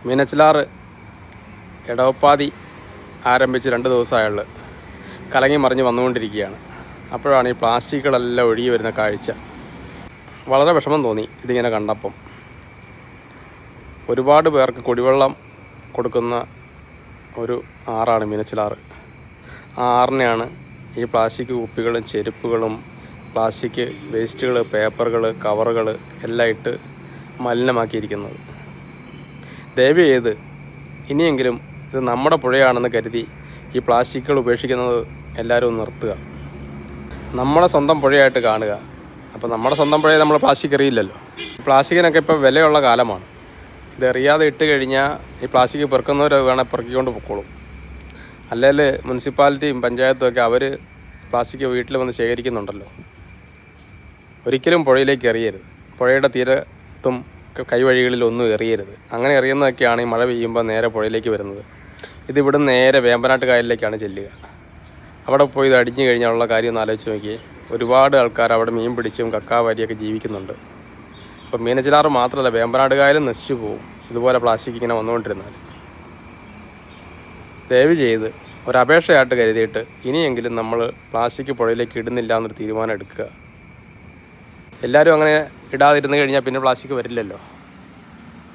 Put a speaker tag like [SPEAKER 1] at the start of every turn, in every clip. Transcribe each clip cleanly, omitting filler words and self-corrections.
[SPEAKER 1] മീനച്ചിലാറ് ഇടവപ്പാതി ആരംഭിച്ച് 2 ദിവസമായുള്ളൂ കലങ്ങി മറിഞ്ഞ് വന്നുകൊണ്ടിരിക്കുകയാണ്. അപ്പോഴാണ് ഈ പ്ലാസ്റ്റിക്കുകളെല്ലാം ഒഴുകി വരുന്ന കാഴ്ച. വളരെ വിഷമം തോന്നി ഇതിങ്ങനെ കണ്ടപ്പം. ഒരുപാട് പേർക്ക് കുടിവെള്ളം കൊടുക്കുന്ന ഒരു ആറാണ് മീനച്ചിലാറ്. ആ ആറിനെയാണ് ഈ പ്ലാസ്റ്റിക് കുപ്പികളും ചെരുപ്പുകളും പ്ലാസ്റ്റിക് വേസ്റ്റുകൾ, പേപ്പറുകൾ, കവറുകൾ എല്ലാം ഇട്ട് മലിനമാക്കിയിരിക്കുന്നത്. ദയവ് ചെയ്ത് ഇനിയെങ്കിലും ഇത് നമ്മുടെ പുഴയാണെന്ന് കരുതി ഈ പ്ലാസ്റ്റിക്കുകൾ ഉപേക്ഷിക്കുന്നത് എല്ലാവരും നിർത്തുക. നമ്മുടെ സ്വന്തം പുഴയായിട്ട് കാണുക. അപ്പോൾ നമ്മുടെ സ്വന്തം പുഴയെ നമ്മൾ പ്ലാസ്റ്റിക് എറിയില്ലല്ലോ. പ്ലാസ്റ്റിക്കിനൊക്കെ ഇപ്പോൾ വിലയുള്ള കാലമാണ്. ഇത് എറിയാതെ ഇട്ട് കഴിഞ്ഞാൽ ഈ പ്ലാസ്റ്റിക് പെറുക്കുന്നവർ വേണേൽ പെറുക്കിക്കൊണ്ട് പൊക്കോളും. അല്ലെങ്കിൽ മുനിസിപ്പാലിറ്റിയും പഞ്ചായത്തും ഒക്കെ അവർ പ്ലാസ്റ്റിക് വീട്ടിൽ വന്ന് ശേഖരിക്കുന്നുണ്ടല്ലോ. ഒരിക്കലും പുഴയിലേക്ക് എറിയരുത്. പുഴയുടെ തീരത്തും കൈവഴികളിലൊന്നും എറിയരുത്. അങ്ങനെ എറിയുന്നതൊക്കെയാണ് ഈ മഴ പെയ്യുമ്പോൾ നേരെ പുഴയിലേക്ക് വരുന്നത്. ഇതിവിടെ നേരെ വേമ്പനാട്ട് കായലിലേക്കാണ് ചെല്ലുക. അവിടെ പോയി ഇത് അടിഞ്ഞു കഴിഞ്ഞാലുള്ള കാര്യം ഒന്ന് ആലോചിച്ച് നോക്കിയേ. ഒരുപാട് ആൾക്കാർ അവിടെ മീൻ പിടിച്ചും കക്കാവാരിയൊക്കെ ജീവിക്കുന്നുണ്ട്. അപ്പം മീനച്ചിലാറ് മാത്രമല്ല, വേമ്പനാട്ട് കായലും നശിച്ചു പോകും ഇതുപോലെ പ്ലാസ്റ്റിക് ഇങ്ങനെ വന്നുകൊണ്ടിരുന്നാൽ. ദയവ് ചെയ്ത് ഒരപേക്ഷയായിട്ട് കരുതിയിട്ട് ഇനിയെങ്കിലും നമ്മൾ പ്ലാസ്റ്റിക് പുഴയിലേക്ക് ഇടുന്നില്ല എന്നൊരു തീരുമാനം എടുക്കുക. എല്ലാവരും അങ്ങനെ ഇടാതിരുന്ന് കഴിഞ്ഞാൽ പിന്നെ പ്ലാസ്റ്റിക് വരില്ലല്ലോ.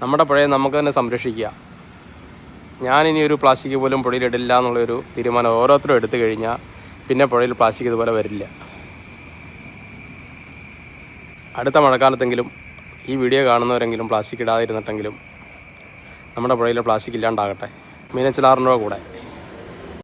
[SPEAKER 1] നമ്മുടെ പുഴയെ നമുക്ക് തന്നെ സംരക്ഷിക്കുക. ഞാനിനി ഒരു പ്ലാസ്റ്റിക് പോലും പുഴയിൽ ഇടില്ല എന്നുള്ളൊരു തീരുമാനം ഓരോരുത്തരും എടുത്തു കഴിഞ്ഞാൽ പിന്നെ പുഴയിൽ പ്ലാസ്റ്റിക് ഇതുപോലെ വരില്ല. അടുത്ത മഴക്കാലത്തെങ്കിലും ഈ വീഡിയോ കാണുന്നവരെങ്കിലും പ്ലാസ്റ്റിക് ഇടാതിരുന്നിട്ടെങ്കിലും നമ്മുടെ പുഴയിലെ പ്ലാസ്റ്റിക് ഇല്ലാണ്ടാകട്ടെ. മീനച്ചിലാറിൻ്റെ കൂടെ